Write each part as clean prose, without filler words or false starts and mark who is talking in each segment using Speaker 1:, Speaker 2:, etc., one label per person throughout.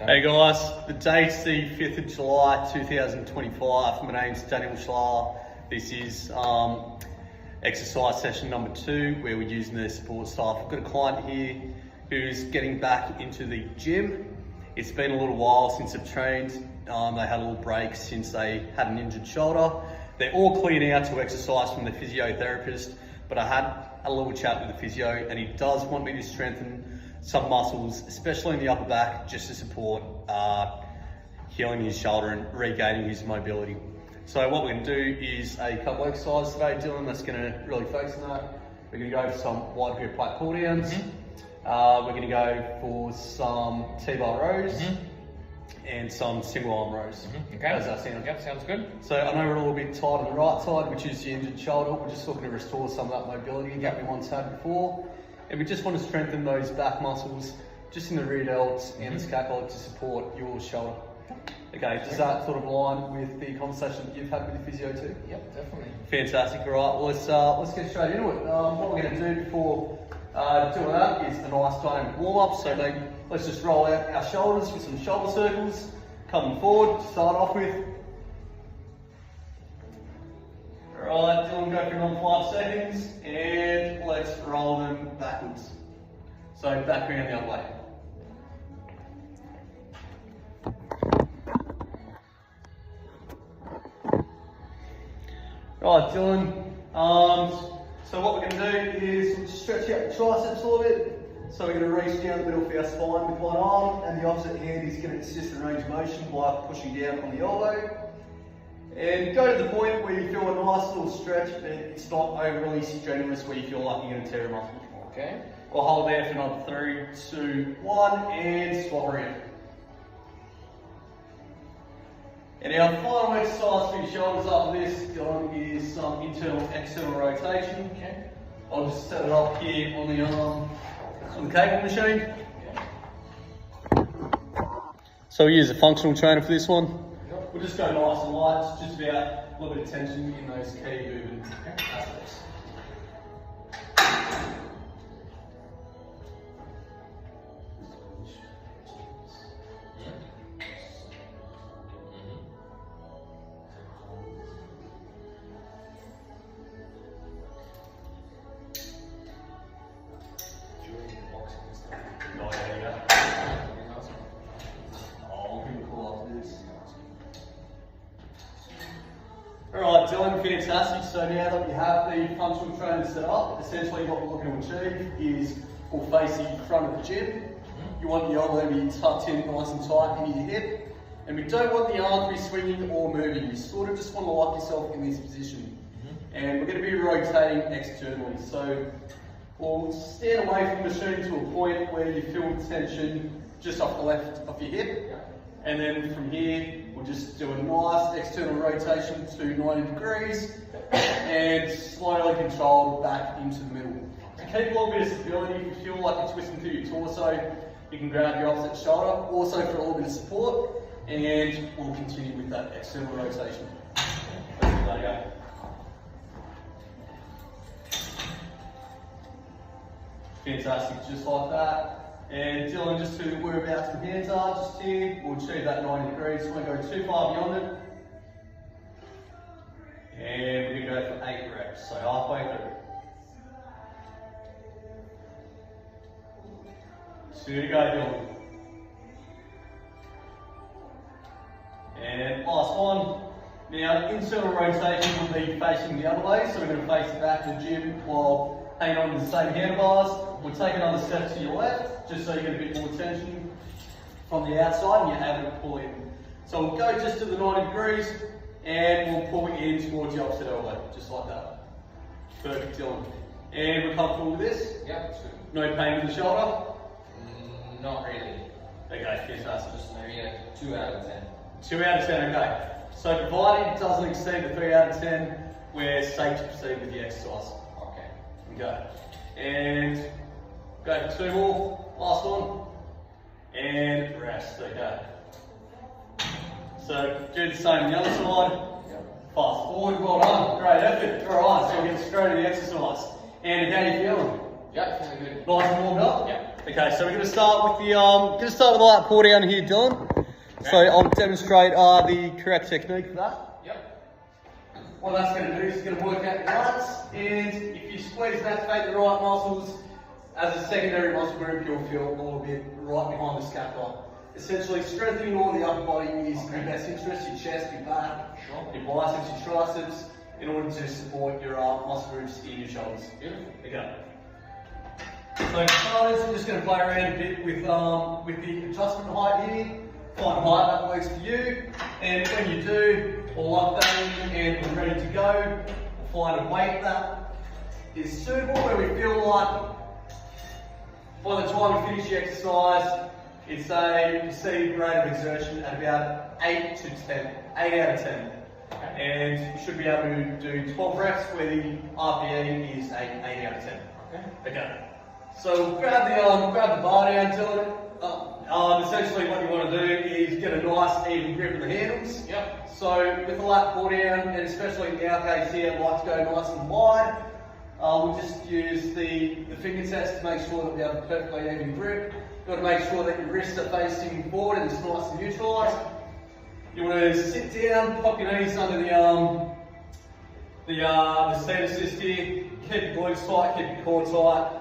Speaker 1: Hey guys, the date's the 5th of July 2025. My name's Daniel Schlar. This is exercise session number 2 where we're using the support staff. I've got a client here who's getting back into the gym. It's been a little while since they've trained. They had a little break since they had an injured shoulder. They're all cleared out to exercise from the physiotherapist, but I had a little chat with the physio and he does want me to strengthen some muscles, especially in the upper back, just to support healing his shoulder and regaining his mobility. So what we're going to do is a couple exercises today, Dylan, that's going to really focus on that. We're going to go for some wide grip plate pull downs. We're going to go for some T-bar rows and some single arm rows.
Speaker 2: Okay.
Speaker 1: How's that sound?
Speaker 2: Yep, sounds good.
Speaker 1: So I know we're a little bit tight on the right side, which is the injured shoulder. We're just looking to restore some of that mobility that we once had before. And we just want to strengthen those back muscles just in the rear delts and the scapula to support your shoulder. Okay, does that sort of align with the conversation that you've had with the physio too?
Speaker 2: Yep, definitely.
Speaker 1: Fantastic. All right, well, let's get straight into it. What we're going to do before doing that is a nice dynamic warm-up. So let's just roll out our shoulders with some shoulder circles. Coming forward, to start off with. Alright, Dylan, go for another 5 seconds, and let's roll them backwards. So back around the other way. Right, Dylan, so what we're going to do is stretch out the triceps a little bit. So we're going to reach down the middle of our spine with one arm, and the opposite hand is going to assist in range of motion by pushing down on the elbow. And go to the point where you feel a nice little stretch, but it's not overly strenuous where you feel like you're going to tear a muscle.
Speaker 2: Okay.
Speaker 1: We'll hold there for another 3, 2, 1, and swap around. And our final exercise for your shoulders after this, Dylan, is some internal external rotation.
Speaker 2: Okay.
Speaker 1: I'll just set it up here on the cable machine.
Speaker 2: Yeah.
Speaker 1: So we use a functional trainer for this one. We'll just go nice and light, just about a little bit of tension in those key movement aspects. Alright, Dylan, fantastic. So now that we have the functional trainer set up, essentially what we're looking to achieve is we'll face the front of the gym. You want the elbow to be tucked in nice and tight into your hip. And we don't want the arm to be swinging or moving. You sort of just want to lock yourself in this position. And we're going to be rotating externally. So we'll stand away from the machine to a point where you feel the tension just off the left of your hip. And then from here, we'll just do a nice external rotation to 90 degrees and slowly control back into the middle. To keep a little bit of stability, if you feel like you're twisting through your torso, you can grab your opposite shoulder, also for a little bit of support, and we'll continue with that external rotation. Let's give that a go. Fantastic, just like that. And Dylan, just to whereabouts the hands are, just here, we'll achieve that 90 degrees. We won't go too far beyond it. And we're going to go for 8 reps, so halfway through. So here we go, Dylan. And last one. Now, internal rotation will be facing the other way, so we're going to face the back of the gym while hanging on to the same handlebars. We'll take another step to your left, just so you get a bit more tension from the outside and you're able to pull in. So we'll go just to the 90 degrees and we'll pull in towards the opposite elbow, just like that. Perfect, Dylan. And we're comfortable with this?
Speaker 2: Yep.
Speaker 1: No pain in the shoulder?
Speaker 2: Not really.
Speaker 1: Okay, fantastic.
Speaker 2: Just maybe a 2 out of 10.
Speaker 1: 2 out of 10, okay. So provided it doesn't exceed the 3 out of 10, we're safe to proceed with the exercise.
Speaker 2: Okay.
Speaker 1: Okay. And go for 2 more, last one, and rest, okay. So do the same on the other side, fast forward, well done, great effort. Alright, so we'll get straight to the exercise. And how are you feeling?
Speaker 2: Yeah, feeling good.
Speaker 1: Nice and warmed up?
Speaker 2: Yeah.
Speaker 1: Okay, so we're going to start with the light pull down here, Dylan. Okay. So I'll demonstrate the correct technique for that.
Speaker 2: Yep.
Speaker 1: What that's going to do is it's going to work out the lats, and if you squeeze and activate the right muscles, as a secondary muscle group, you'll feel a little bit right behind the scapula. Essentially, strengthening all the upper body is in your best interest, your chest, your back, your biceps, your triceps, in order to support your muscle groups in your shoulders.
Speaker 2: Beautiful.
Speaker 1: Okay. So starters, we're just going to play around a bit with the adjustment height here. Find a height that works for you, and when you do, we'll update and we're ready to go. We'll find a weight that is suitable where we feel like by the time we finish the exercise, it's a perceived rate of exertion at about 8 out of 10. And you should be able to do 12 reps where the RPE is 8 out of 10. Okay. So grab the bar down, Dylan. Essentially what you want to do is get a nice even grip on the handles.
Speaker 2: Yep.
Speaker 1: So with the lat pull down, and especially in our case here, I like to go nice and wide. We'll just use the finger test to make sure that we have a perfectly even grip. You've got to make sure that your wrists are facing forward and it's nice and neutralised. You want to sit down, pop your knees under the seat assist here. Keep your glutes tight, keep your core tight.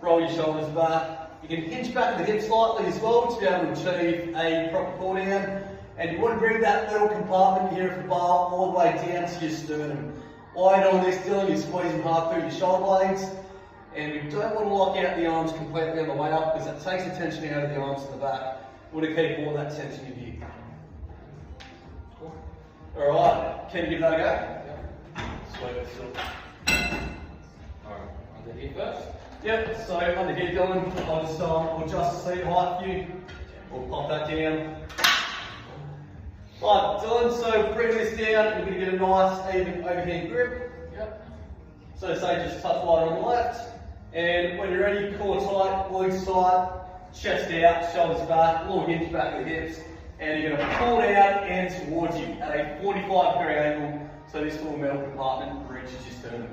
Speaker 1: Roll your shoulders back. You can hinge back the hips slightly as well to be able to achieve a proper pull down. And you want to bring that little compartment here of the bar all the way down to your sternum. While you're doing this, Dylan, you're squeezing hard through your shoulder blades. And you don't want to lock out the arms completely on the way up because that takes the tension out of the arms to the back. You want to keep all that tension in here. Cool. Alright, can you give that a go? Yep. Sweet,
Speaker 2: Alright, under here first.
Speaker 1: Yep, so under here, Dylan, I'll just adjust the seat height for you. We'll pop that down. Right, Dylan, so bring this down and we're going to get a nice even overhand grip.
Speaker 2: Yep.
Speaker 1: So say just touch lighter on the left. And when you're ready, core tight, glutes tight, chest out, shoulders back, a little hinge back of the hips. And you're going to pull it out and towards you at a 45-degree angle so this little metal compartment reaches your sternum.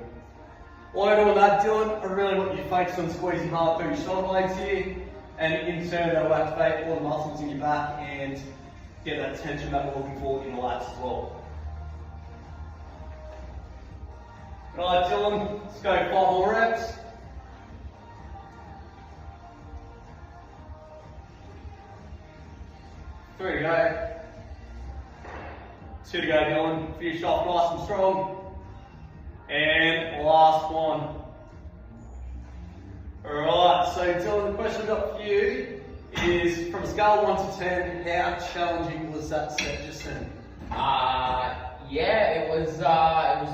Speaker 1: While you're doing that, Dylan, I really want you to focus on squeezing hard through your shoulder blades here. And in turn, that'll activate all the muscles in your back and get that tension that we're looking for in the lats as well. Alright, Dylan, let's go 5 more reps. 3 to go. 2 to go, Dylan. Finish off nice and strong. And last one. Alright, so Dylan, the question I've got for you is from a scale of 1 to 10, how challenging was that set just then?
Speaker 2: Yeah, it was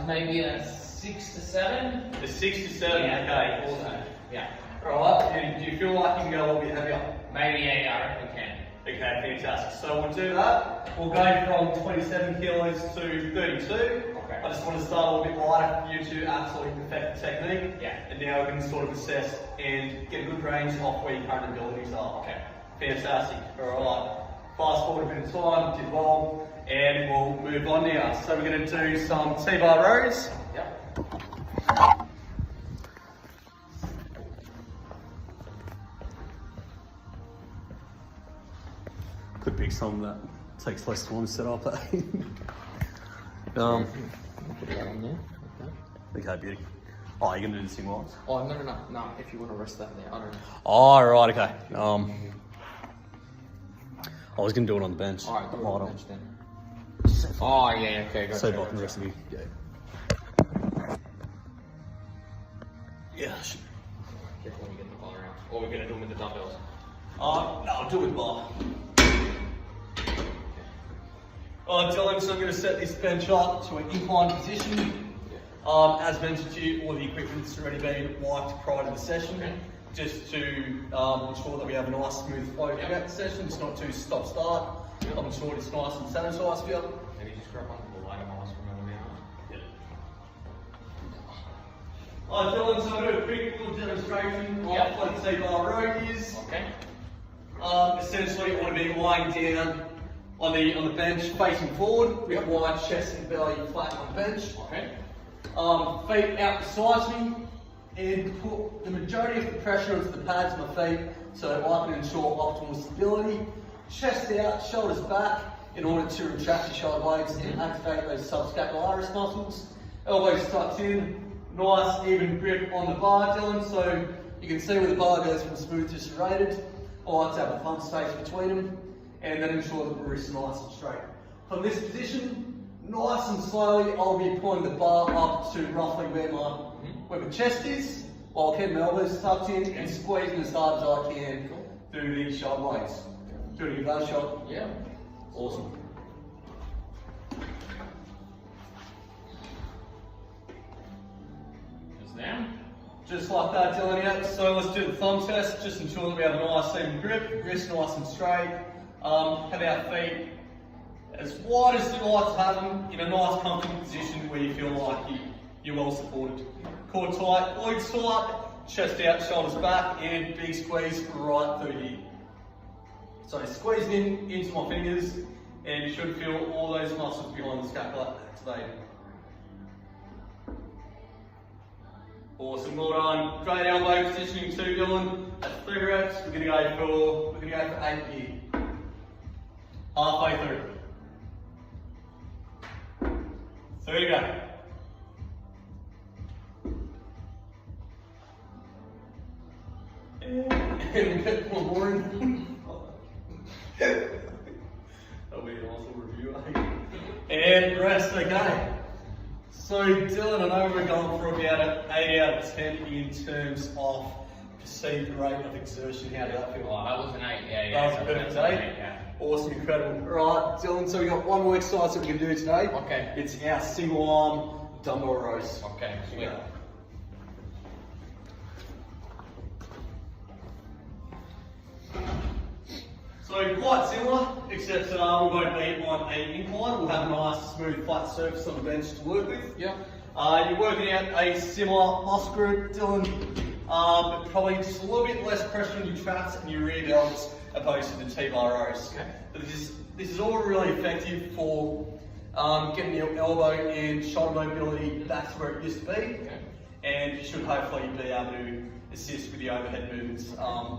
Speaker 2: maybe a 6 to 7.
Speaker 1: A 6 to 7,
Speaker 2: yeah,
Speaker 1: okay.
Speaker 2: Awesome. Yeah.
Speaker 1: Alright, and do you feel like you can go a little bit heavier?
Speaker 2: Maybe, yeah, I reckon we can.
Speaker 1: Okay, fantastic. So we'll do that. We'll go from 27 kilos to 32.
Speaker 2: Okay.
Speaker 1: I just want to start a little bit lighter for you to absolutely perfect the technique.
Speaker 2: Yeah.
Speaker 1: And now we can sort of assess and get a good range off where your current abilities are.
Speaker 2: Okay.
Speaker 1: Fantastic. Alright. Fast forward a bit of time, did well, and we'll move on now. So we're going to do some T-bar rows.
Speaker 2: Yep.
Speaker 1: Could be some that takes less time to set up.
Speaker 2: Put that on there. Okay.
Speaker 1: Okay, beauty. Oh, you're going to do this thing once?
Speaker 2: Oh, no. If you want to rest that there, I don't know.
Speaker 1: Oh, right, okay. I was going to do it on the bench.
Speaker 2: Alright, do it on the bench then. Oh, yeah, okay, gotcha.
Speaker 1: So I can rest of you. Yeah. Yeah.
Speaker 2: Careful when you get the ball around. Or we're going to do them with the dumbbells.
Speaker 1: No, I'll do it with bar. Alright, Dylan, so I'm going to set this bench up to an inclined position. As mentioned to you, all the equipment's already been wiped prior to the session, just to ensure that we have a nice smooth flow throughout the session. It's not too stop-start. I'm ensured it's nice and sanitized for you.
Speaker 2: Maybe just grab onto the lighter miles from over now.
Speaker 1: Alright, Dylan, so I'm going to do a quick little demonstration of what the T-bar row is.
Speaker 2: Okay.
Speaker 1: Essentially, I want to be lying down on the bench, facing forward, with wide chest and belly flat on the bench.
Speaker 2: Okay.
Speaker 1: Feet out beside me, and put the majority of the pressure onto the pads of my feet so I can ensure optimal stability. Chest out, shoulders back, in order to retract your shoulder blades and activate those subscapularis muscles. Elbows tucked in, nice even grip on the bar, Dylan, so you can see where the bar goes from smooth to serrated. I like to have a thumb space between them, and then ensure that the wrists are nice and straight. From this position, nice and slowly, I'll be pulling the bar up to roughly where my chest is, while keeping my elbows tucked in and squeezing as hard as I can through these shoulder blades. Do it again, guys, shot.
Speaker 2: Yeah.
Speaker 1: Awesome.
Speaker 2: Just down.
Speaker 1: Just like that, Dylan, yeah. So let's do the thumb test. Just ensure that we have a nice even grip, wrist nice and straight. Have our feet as wide as you like to have them, in a nice comfortable position where you feel like you're well supported. Core tight, glutes tight, chest out, shoulders back, and big squeeze right through here. So squeezing in into my fingers, and you should feel all those muscles behind the scapula activated. Awesome, well done. Great elbow positioning too, Dylan. At 3 reps, we're gonna go for 8 here. Halfway through. 3 to go. And we get one more in. That'll be an awesome review, eh? And rest, okay. So Dylan, I know we're going for about an 8 out of 10 in terms of perceived rate of exertion. How did that feel?
Speaker 2: Oh, that was an 8, yeah.
Speaker 1: That was a perfect 8?
Speaker 2: Yeah.
Speaker 1: Awesome, incredible. Right, Dylan, so we got one more exercise that we can do today.
Speaker 2: Okay.
Speaker 1: It's our single arm dumbbell rows.
Speaker 2: Okay, sweet.
Speaker 1: Yeah. So quite similar, except we won't be on an incline. We'll have a nice smooth flat surface on the bench to work with.
Speaker 2: Yep.
Speaker 1: You're working out a similar muscle group, Dylan, but probably just a little bit less pressure on your traps and your rear delts opposed to the T-bar rows.
Speaker 2: Okay.
Speaker 1: But this is all really effective for getting your elbow and shoulder mobility back to where it used to be.
Speaker 2: Okay.
Speaker 1: And you should hopefully be able to assist with the overhead movements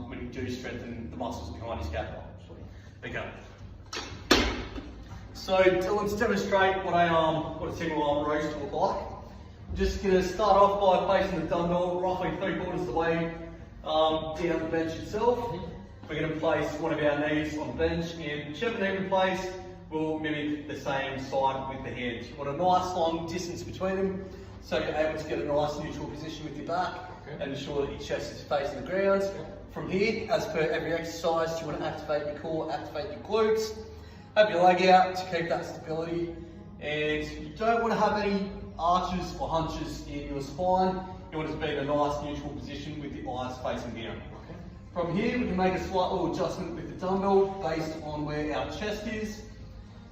Speaker 1: when you do strengthen the muscles behind your scapula. Okay. So Dylan, to demonstrate what a single arm rows look like, I'm just going to start off by placing the dumbbell roughly 3/4 of the way down the bench itself. We're going to place one of our knees on the bench, and whichever knee we place will mimic the same side with the hand. You want a nice long distance between them, so you're able to get a nice neutral position with your back and ensure that your chest is facing the ground. From here, as per every exercise, you want to activate your core, activate your glutes, have your leg out to keep that stability, and you don't want to have any arches or hunches in your spine. You want it to be in a nice neutral position with your eyes facing down.
Speaker 2: Okay.
Speaker 1: From here, we can make a slight little adjustment with the dumbbell based on where our chest is.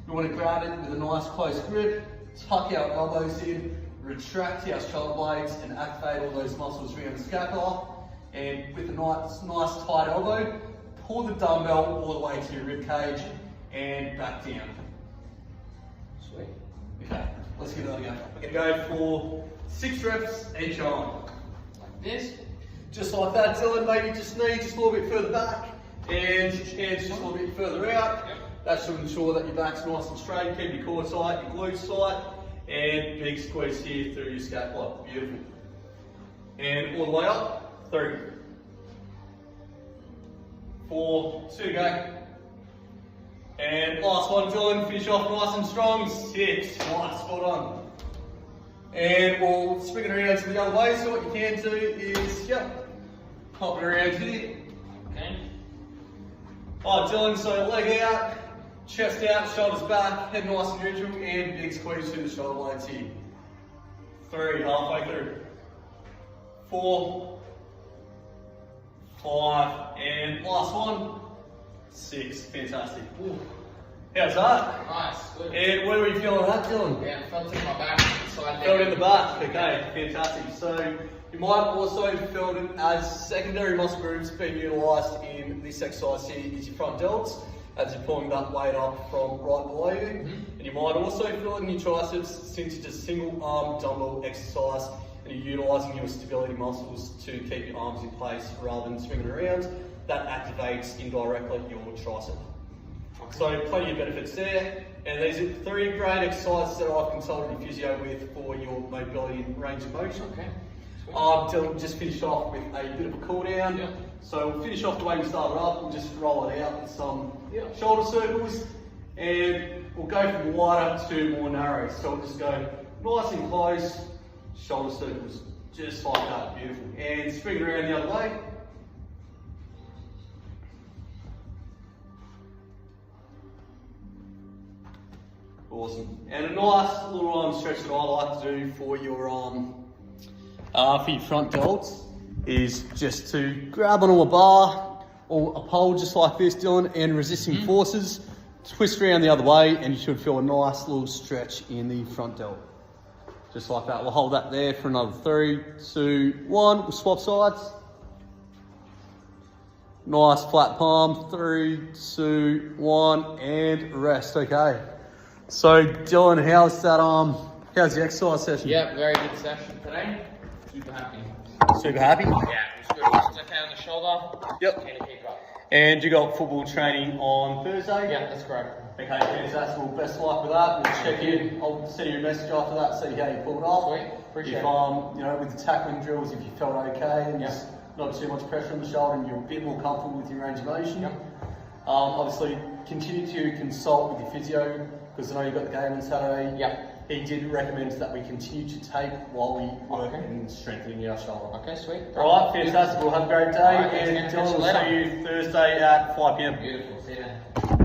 Speaker 1: We want to grab it with a nice close grip, tuck our elbows in, retract our shoulder blades and activate all those muscles around the scapula. And with a nice tight elbow, pull the dumbbell all the way to your rib cage and back down.
Speaker 2: Sweet.
Speaker 1: Okay, let's give that a go. We're going to go for 6 reps each arm.
Speaker 2: Like this.
Speaker 1: Just like that, Dylan. Maybe just knee just a little bit further back and hands just a little bit further out.
Speaker 2: Yep.
Speaker 1: That should ensure that your back's nice and straight, keep your core tight, your glutes tight, and big squeeze here through your scapula. Beautiful. And all the way up. 3, 4, 2 to go. And last one, Dylan, finish off nice and strong. 6, nice, spot on. And we'll swing it around to the other way. So what you can do is, pop it around here.
Speaker 2: Okay.
Speaker 1: Alright, Dylan, so leg out, chest out, shoulders back, head nice and neutral, and big squeeze through the shoulder blades here. 3, halfway through. 4, 5, and last one, 6. Fantastic. Ooh. How's that?
Speaker 2: Nice, good.
Speaker 1: And where were you feeling that, Dylan?
Speaker 2: Yeah, felt in my back, side
Speaker 1: Felt
Speaker 2: down.
Speaker 1: in the back. Okay, fantastic. So you might also feel it as secondary muscle groups being utilised in this exercise here is your front delts, as you're pulling that weight up from right below you. And you might also feel it in your triceps since it's a single arm dumbbell exercise and you're utilising your stability muscles to keep your arms in place rather than swinging around. that activates indirectly your tricep. So plenty of benefits there. And these are 3 great exercises that I've consulted a physio with for your mobility and range of motion.
Speaker 2: Okay.
Speaker 1: Dylan just finished off with a bit of a cool down.
Speaker 2: Yep.
Speaker 1: So we'll finish off the way we started up. We'll just roll it out with some
Speaker 2: Yep.
Speaker 1: shoulder circles, and we'll go from wider to more narrow. So we'll just go nice and close, shoulder circles, just like that, beautiful. And swing it around the other way. Awesome. And a nice little arm stretch that I like to do for your front delts is just to grab onto a bar or a pole just like this, Dylan, and resisting forces, twist around the other way, and you should feel a nice little stretch in the front delt. Just like that. We'll hold that there for another 3, 2, 1. We'll swap sides. Nice flat palm. 3, 2, 1, and rest. Okay. So Dylan, how's that? How's the exercise session?
Speaker 2: Yeah, very good session today. Super happy.
Speaker 1: Super happy.
Speaker 2: Yeah, it was good. It's okay on the shoulder.
Speaker 1: Yep.
Speaker 2: Can keep up.
Speaker 1: And you got football training on Thursday?
Speaker 2: Yeah, that's correct.
Speaker 1: Okay, fantastic. Well, best of luck with that. We'll check in. I'll send you a message after that, see how you pulled off.
Speaker 2: Sweet. Appreciate
Speaker 1: if,
Speaker 2: it.
Speaker 1: you know, with the tackling drills, if you felt okay and just not too much pressure on the shoulder and you're a bit more comfortable with your range of motion.
Speaker 2: Yep.
Speaker 1: Obviously, continue to consult with your physio because I know you've got the game on Saturday.
Speaker 2: Yep.
Speaker 1: He did recommend that we continue to tape while we work in strengthening our shoulder.
Speaker 2: Okay, sweet.
Speaker 1: All right, fantastic. We'll have a great day,
Speaker 2: All right,
Speaker 1: and
Speaker 2: thanks,
Speaker 1: Dylan will
Speaker 2: later.
Speaker 1: see you Thursday at 5 p.m.
Speaker 2: Beautiful. See you then.